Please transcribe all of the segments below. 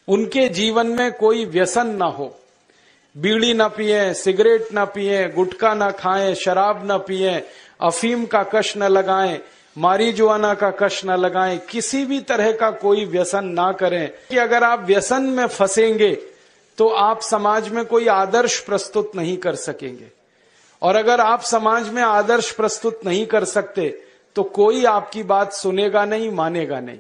उनके जीवन में कोई व्यसन ना हो, बीड़ी ना पिए, सिगरेट ना पिए, गुटखा ना खाएं, शराब ना पिए, अफीम का कश न लगाएं, मारीजुआना का कश न लगाएं, किसी भी तरह का कोई व्यसन ना करें। कि अगर आप व्यसन में फंसेंगे तो आप समाज में कोई आदर्श प्रस्तुत नहीं कर सकेंगे, और अगर आप समाज में आदर्श प्रस्तुत नहीं कर सकते तो कोई आपकी बात सुनेगा नहीं, मानेगा नहीं।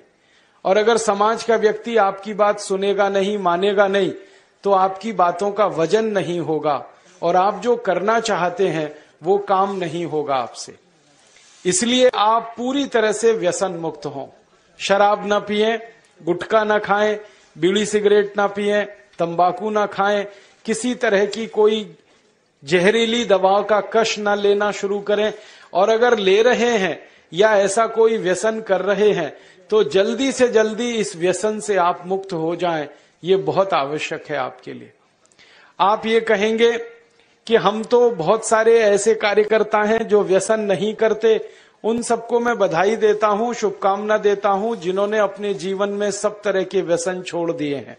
और अगर समाज का व्यक्ति आपकी बात सुनेगा नहीं, मानेगा नहीं, तो आपकी बातों का वजन नहीं होगा और आप जो करना चाहते हैं वो काम नहीं होगा आपसे। इसलिए आप पूरी तरह से व्यसन मुक्त हों। शराब ना पिएं, गुटखा ना खाएं, बीड़ी सिगरेट ना पिएं, तंबाकू ना खाएं, किसी तरह की कोई जहरीली दवाओं का कश ना लेना शुरू करें। और अगर ले रहे हैं या ऐसा कोई व्यसन कर रहे हैं तो जल्दी से जल्दी इस व्यसन से आप मुक्त हो जाएं, ये बहुत आवश्यक है आपके लिए। आप ये कहेंगे कि हम तो बहुत सारे ऐसे कार्यकर्ता हैं जो व्यसन नहीं करते, उन सबको मैं बधाई देता हूं, शुभकामना देता हूं जिन्होंने अपने जीवन में सब तरह के व्यसन छोड़ दिए हैं।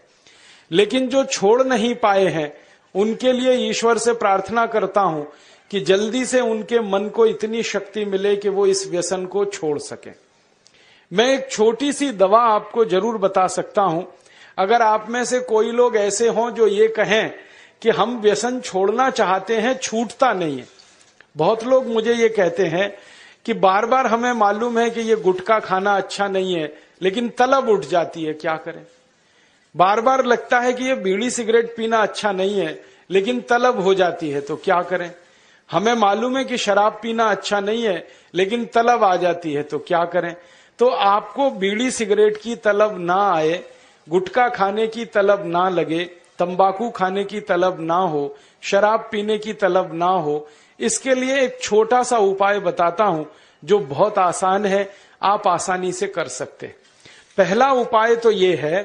लेकिन जो छोड़ नहीं पाए हैं उनके लिए ईश्वर से प्रार्थना करता हूं कि जल्दी से उनके मन को इतनी शक्ति मिले कि वो इस व्यसन को छोड़ सकें। मैं एक छोटी सी दवा आपको जरूर बता सकता हूं। अगर आप में से कोई लोग ऐसे हों जो ये कहें कि हम व्यसन छोड़ना चाहते हैं, छूटता नहीं है। बहुत लोग मुझे ये कहते हैं कि बार बार हमें मालूम है कि ये गुटखा खाना अच्छा नहीं है, लेकिन तलब उठ जाती है, क्या करें। बार बार लगता है कि ये बीड़ी सिगरेट पीना अच्छा नहीं है, लेकिन तलब हो जाती है, तो क्या करें। हमें मालूम है कि शराब पीना अच्छा नहीं है, लेकिन तलब आ जाती है, तो क्या करें। तो आपको बीड़ी सिगरेट की तलब ना आए, गुटखा खाने की तलब ना लगे, तंबाकू खाने की तलब ना हो, शराब पीने की तलब ना हो, इसके लिए एक छोटा सा उपाय बताता हूं जो बहुत आसान है, आप आसानी से कर सकते। पहला उपाय तो ये है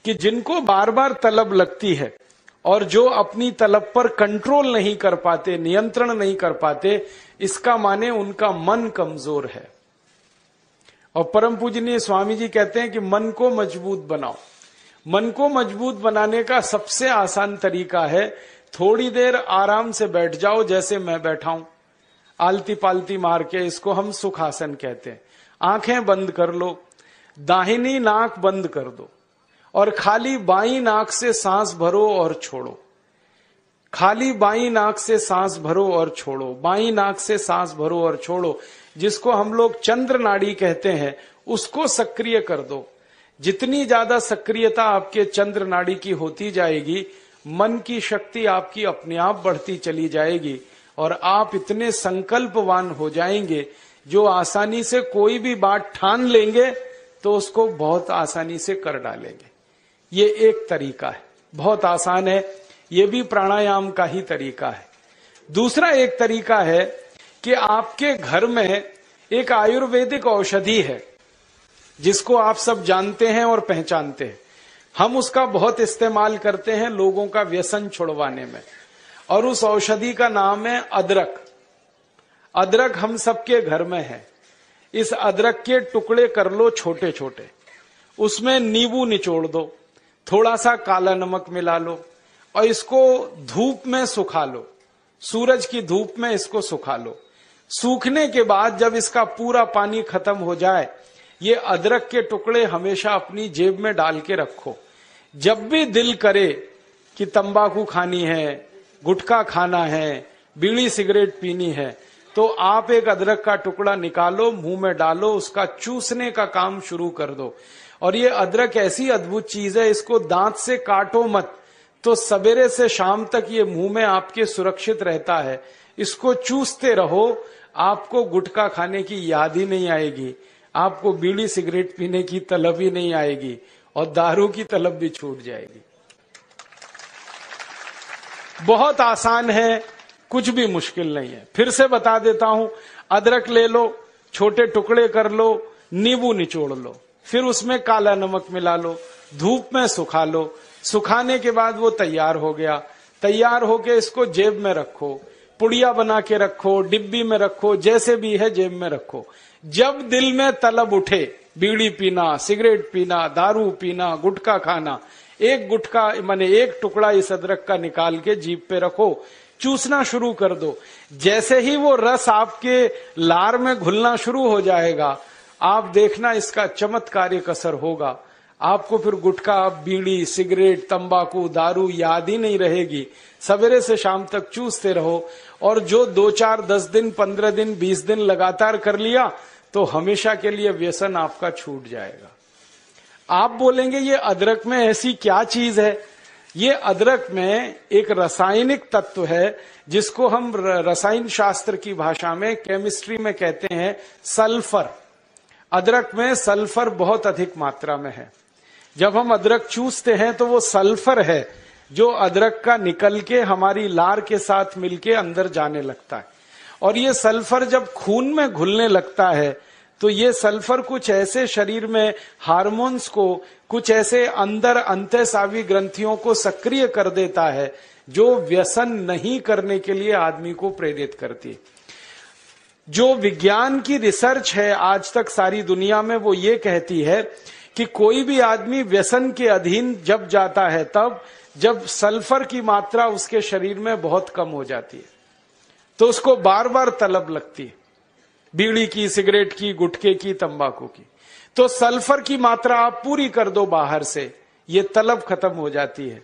कि जिनको बार बार तलब लगती है और जो अपनी तलब पर कंट्रोल नहीं कर पाते, नियंत्रण नहीं कर पाते, इसका माने उनका मन कमजोर है। और परम पूजनीय स्वामी जी कहते हैं कि मन को मजबूत बनाओ। मन को मजबूत बनाने का सबसे आसान तरीका है थोड़ी देर आराम से बैठ जाओ, जैसे मैं बैठा हूं, आलती पालती मार के। इसको हम सुखासन कहते हैं। आंखें बंद कर लो, दाहिनी नाक बंद कर दो और खाली बाई नाक से सांस भरो और छोड़ो। खाली बाई नाक से सांस भरो और छोड़ो, बाई नाक से सांस भरो और छोड़ो। जिसको हम लोग चंद्र नाड़ी कहते हैं, उसको सक्रिय कर दो। जितनी ज्यादा सक्रियता आपके चंद्र नाड़ी की होती जाएगी, मन की शक्ति आपकी अपने आप बढ़ती चली जाएगी और आप इतने संकल्पवान हो जाएंगे जो आसानी से कोई भी बात ठान लेंगे तो उसको बहुत आसानी से कर डालेंगे। ये एक तरीका है, बहुत आसान है, ये भी प्राणायाम का ही तरीका है। दूसरा एक तरीका है कि आपके घर में एक आयुर्वेदिक औषधि है जिसको आप सब जानते हैं और पहचानते हैं। हम उसका बहुत इस्तेमाल करते हैं लोगों का व्यसन छुड़वाने में, और उस औषधि का नाम है अदरक। अदरक हम सबके घर में है। इस अदरक के टुकड़े कर लो छोटे छोटे, उसमें नींबू निचोड़ दो, थोड़ा सा काला नमक मिला लो और इसको धूप में सुखा लो। सूरज की धूप में इसको सुखा लो। सूखने के बाद जब इसका पूरा पानी खत्म हो जाए, ये अदरक के टुकड़े हमेशा अपनी जेब में डाल के रखो। जब भी दिल करे कि तंबाकू खानी है, गुटखा खाना है, बीड़ी सिगरेट पीनी है, तो आप एक अदरक का टुकड़ा निकालो, मुंह में डालो, उसका चूसने का काम शुरू कर दो। और ये अदरक ऐसी अद्भुत चीज है, इसको दांत से काटो मत, तो सवेरे से शाम तक ये मुंह में आपके सुरक्षित रहता है। इसको चूसते रहो, आपको गुटखा खाने की याद ही नहीं आएगी, आपको बीड़ी सिगरेट पीने की तलब ही नहीं आएगी और दारू की तलब भी छूट जाएगी। बहुत आसान है, कुछ भी मुश्किल नहीं है। फिर से बता देता हूं, अदरक ले लो, छोटे टुकड़े कर लो, नींबू निचोड़ लो, फिर उसमें काला नमक मिला लो, धूप में सुखा लो। सुखाने के बाद वो तैयार हो गया। तैयार होके इसको जेब में रखो, पुड़िया बना के रखो, डिब्बी में रखो, जैसे भी है जेब में रखो। जब दिल में तलब उठे बीड़ी पीना, सिगरेट पीना, दारू पीना, गुटखा खाना, एक गुटखा माने एक टुकड़ा इस अदरक का निकाल के जीभ पे रखो, चूसना शुरू कर दो। जैसे ही वो रस आपके लार में घुलना शुरू हो जाएगा, आप देखना इसका चमत्कारिक असर होगा। आपको फिर गुटखा, बीड़ी, सिगरेट, तंबाकू, दारू याद ही नहीं रहेगी। सवेरे से शाम तक चूसते रहो, और जो 2, 4, 10 दिन, 15 दिन, 20 दिन लगातार कर लिया तो हमेशा के लिए व्यसन आपका छूट जाएगा। आप बोलेंगे ये अदरक में ऐसी क्या चीज है? ये अदरक में एक रासायनिक तत्व है जिसको हम रसायन शास्त्र की भाषा में, केमिस्ट्री में कहते हैं सल्फर। अदरक में सल्फर बहुत अधिक मात्रा में है। जब हम अदरक चूसते हैं तो वो सल्फर है जो अदरक का निकल के हमारी लार के साथ मिलके अंदर जाने लगता है। और ये सल्फर जब खून में घुलने लगता है तो ये सल्फर कुछ ऐसे शरीर में हार्मोन्स को, कुछ ऐसे अंदर अंतःस्रावी ग्रंथियों को सक्रिय कर देता है जो व्यसन नहीं करने के लिए आदमी को प्रेरित करती है। जो विज्ञान की रिसर्च है आज तक सारी दुनिया में, वो ये कहती है कि कोई भी आदमी व्यसन के अधीन जब जाता है तब जब सल्फर की मात्रा उसके शरीर में बहुत कम हो जाती है तो उसको बार बार तलब लगती है, बीड़ी की, सिगरेट की, गुटखे की, तंबाकू की। तो सल्फर की मात्रा आप पूरी कर दो बाहर से, ये तलब खत्म हो जाती है।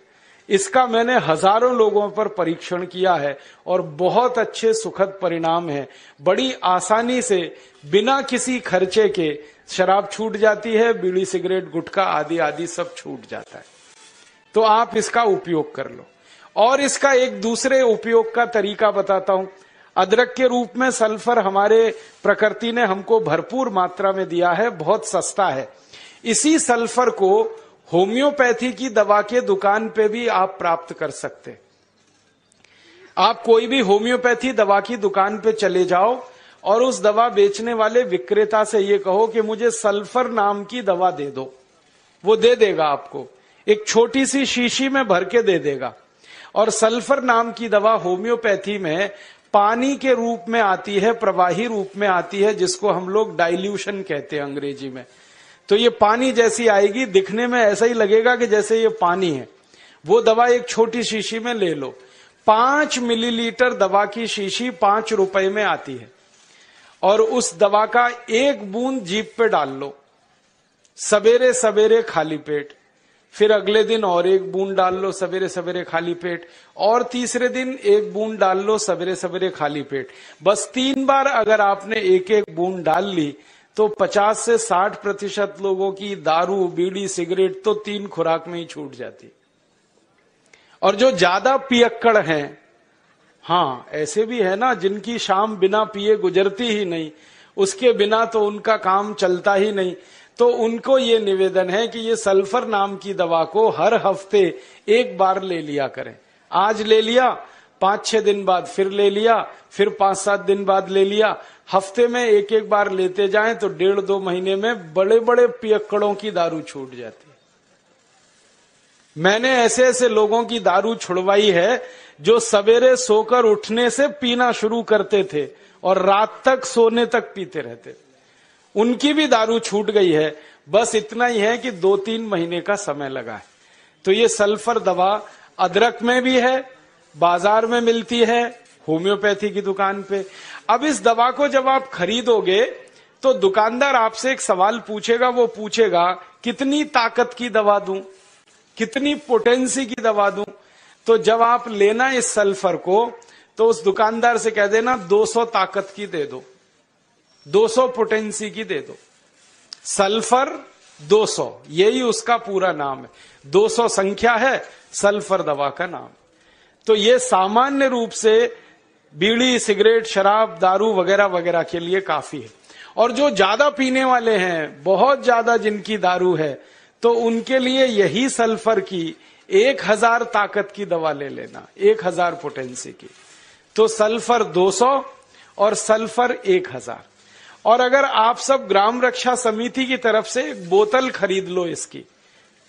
इसका मैंने हजारों लोगों पर परीक्षण किया है और बहुत अच्छे सुखद परिणाम है। बड़ी आसानी से बिना किसी खर्चे के शराब छूट जाती है, बीड़ी, सिगरेट, गुटखा आदि आदि सब छूट जाता है। तो आप इसका उपयोग कर लो। और इसका एक दूसरे उपयोग का तरीका बताता हूं। अदरक के रूप में सल्फर हमारे प्रकृति ने हमको भरपूर मात्रा में दिया है, बहुत सस्ता है। इसी सल्फर को होम्योपैथी की दवा के दुकान पे भी आप प्राप्त कर सकते। आप कोई भी होम्योपैथी दवा की दुकान पे चले जाओ और उस दवा बेचने वाले विक्रेता से ये कहो कि मुझे सल्फर नाम की दवा दे दो, वो दे देगा आपको। एक छोटी सी शीशी में भर के दे देगा। और सल्फर नाम की दवा होम्योपैथी में पानी के रूप में आती है, प्रवाही रूप में आती है, जिसको हम लोग डाइल्यूशन कहते हैं अंग्रेजी में। तो ये पानी जैसी आएगी, दिखने में ऐसा ही लगेगा कि जैसे ये पानी है। वो दवा एक छोटी शीशी में ले लो। 5 मिलीलीटर दवा की शीशी 5 रुपए में आती है। और उस दवा का 1 बूंद जीभ पे डाल लो, सवेरे सवेरे खाली पेट। फिर अगले दिन और 1 बूंद डाल लो सवेरे सवेरे खाली पेट, और तीसरे दिन 1 बूंद डाल लो सवेरे सवेरे खाली पेट। बस 3 बार अगर आपने 1-1 बूंद डाल ली तो 50 से 60% लोगों की दारू, बीड़ी, सिगरेट तो 3 खुराक में ही छूट जाती। और जो ज्यादा पियक्कड़ हैं, हाँ ऐसे भी है ना जिनकी शाम बिना पिए गुजरती ही नहीं, उसके बिना तो उनका काम चलता ही नहीं। तो उनको ये निवेदन है कि ये सल्फर नाम की दवा को हर हफ्ते 1 बार ले लिया करें। आज ले लिया, 5-6 दिन बाद फिर ले लिया, फिर 5-7 दिन बाद ले लिया। हफ्ते में 1-1 बार लेते जाएं तो 1.5-2 महीने में बड़े बड़े पियक्कड़ों की दारू छूट जाती है। मैंने ऐसे ऐसे लोगों की दारू छुड़वाई है जो सवेरे सोकर उठने से पीना शुरू करते थे और रात तक सोने तक पीते रहते। उनकी भी दारू छूट गई है। बस इतना ही है कि 2-3 महीने का समय लगा है। तो ये सल्फर दवा अदरक में भी है, बाजार में मिलती है, होम्योपैथी की दुकान पे। अब इस दवा को जब आप खरीदोगे तो दुकानदार आपसे एक सवाल पूछेगा। वो पूछेगा कितनी ताकत की दवा दूं, कितनी पोटेंसी की दवा दूं। तो जब आप लेना इस सल्फर को तो उस दुकानदार से कह देना 200 ताकत की दे दो, 200 पोटेंसी की दे दो। सल्फर 200, यही उसका पूरा नाम है। 200 संख्या है सल्फर दवा का नाम। तो ये सामान्य रूप से बीड़ी, सिगरेट, शराब, दारू वगैरह वगैरह के लिए काफी है। और जो ज्यादा पीने वाले हैं, बहुत ज्यादा जिनकी दारू है, तो उनके लिए यही सल्फर की 1000 ताकत की दवा ले लेना, 1000 पोटेंसी की। तो सल्फर 200 और सल्फर 1000। और अगर आप सब ग्राम रक्षा समिति की तरफ से एक बोतल खरीद लो, इसकी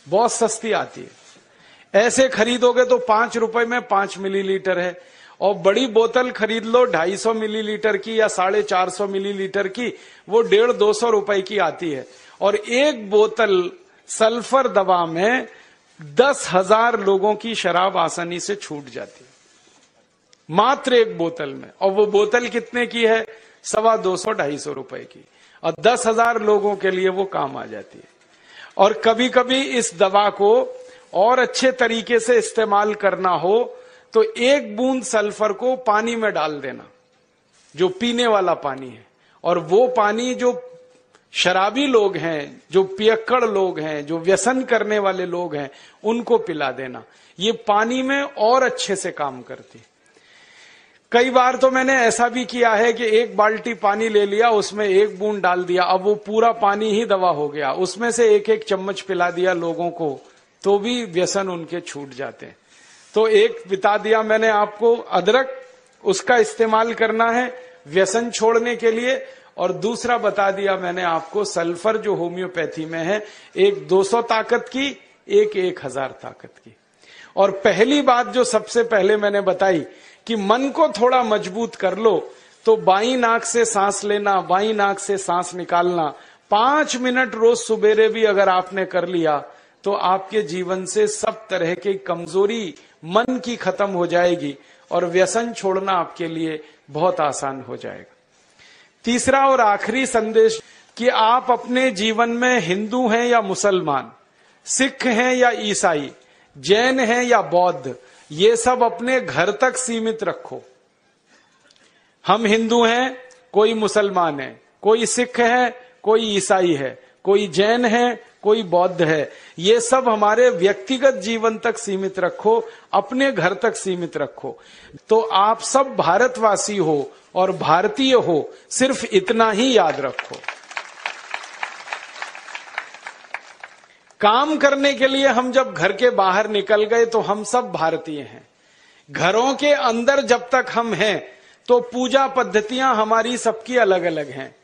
बहुत सस्ती आती है। ऐसे खरीदोगे तो 5 रुपए में 5 मिलीलीटर है। और बड़ी बोतल खरीद लो 250 मिलीलीटर की या 450 मिलीलीटर की, वो 150-200 रुपए की आती है। और एक बोतल सल्फर दवा में 10,000 लोगों की शराब आसानी से छूट जाती है, मात्र एक बोतल में। और वो बोतल कितने की है? 250-250 रुपए की, और 10,000 लोगों के लिए वो काम आ जाती है। और कभी कभी इस दवा को और अच्छे तरीके से इस्तेमाल करना हो तो एक बूंद सल्फर को पानी में डाल देना, जो पीने वाला पानी है, और वो पानी जो शराबी लोग हैं, जो पियक्कड़ लोग हैं, जो व्यसन करने वाले लोग हैं, उनको पिला देना। ये पानी में और अच्छे से काम करती। कई बार तो मैंने ऐसा भी किया है कि एक बाल्टी पानी ले लिया, उसमें एक बूंद डाल दिया, अब वो पूरा पानी ही दवा हो गया, उसमें से एक एक चम्मच पिला दिया लोगों को, तो भी व्यसन उनके छूट जाते हैं। तो एक बता दिया मैंने आपको अदरक, उसका इस्तेमाल करना है व्यसन छोड़ने के लिए, और दूसरा बता दिया मैंने आपको सल्फर जो होम्योपैथी में है, एक 200 ताकत की, एक 1000 ताकत की। और पहली बात जो सबसे पहले मैंने बताई कि मन को थोड़ा मजबूत कर लो, तो बाईं नाक से सांस लेना, बाईं नाक से सांस निकालना 5 मिनट रोज सुबेरे भी अगर आपने कर लिया तो आपके जीवन से सब तरह की कमजोरी मन की खत्म हो जाएगी और व्यसन छोड़ना आपके लिए बहुत आसान हो जाएगा। तीसरा और आखिरी संदेश कि आप अपने जीवन में हिंदू हैं या मुसलमान, सिख हैं या ईसाई, जैन हैं या बौद्ध, ये सब अपने घर तक सीमित रखो। हम हिंदू हैं, कोई मुसलमान है, कोई सिख है, कोई ईसाई है, कोई जैन है, कोई बौद्ध है, ये सब हमारे व्यक्तिगत जीवन तक सीमित रखो, अपने घर तक सीमित रखो। तो आप सब भारतवासी हो और भारतीय हो, सिर्फ इतना ही याद रखो। काम करने के लिए हम जब घर के बाहर निकल गए तो हम सब भारतीय हैं। घरों के अंदर जब तक हम हैं तो पूजा पद्धतियां हमारी सबकी अलग अलग हैं।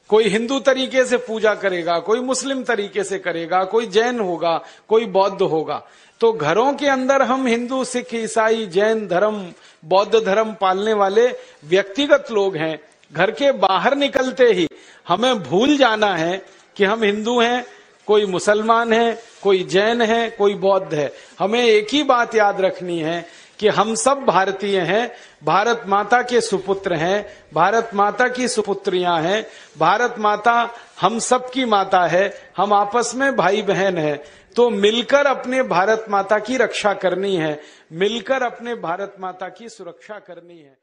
कोई हिंदू तरीके से पूजा करेगा, कोई मुस्लिम तरीके से करेगा, कोई जैन होगा, कोई बौद्ध होगा। तो घरों के अंदर हम हिंदू, सिख, ईसाई, जैन धर्म, बौद्ध धर्म पालने वाले व्यक्तिगत लोग हैं। घर के बाहर निकलते ही हमें भूल जाना है कि हम हिंदू हैं, कोई मुसलमान है, कोई जैन है, कोई बौद्ध है। हमें एक ही बात याद रखनी है कि हम सब भारतीय हैं, भारत माता के सुपुत्र हैं, भारत माता की सुपुत्रियां हैं, भारत माता हम सब की माता है, हम आपस में भाई बहन हैं। तो मिलकर अपने भारत माता की रक्षा करनी है, मिलकर अपने भारत माता की सुरक्षा करनी है।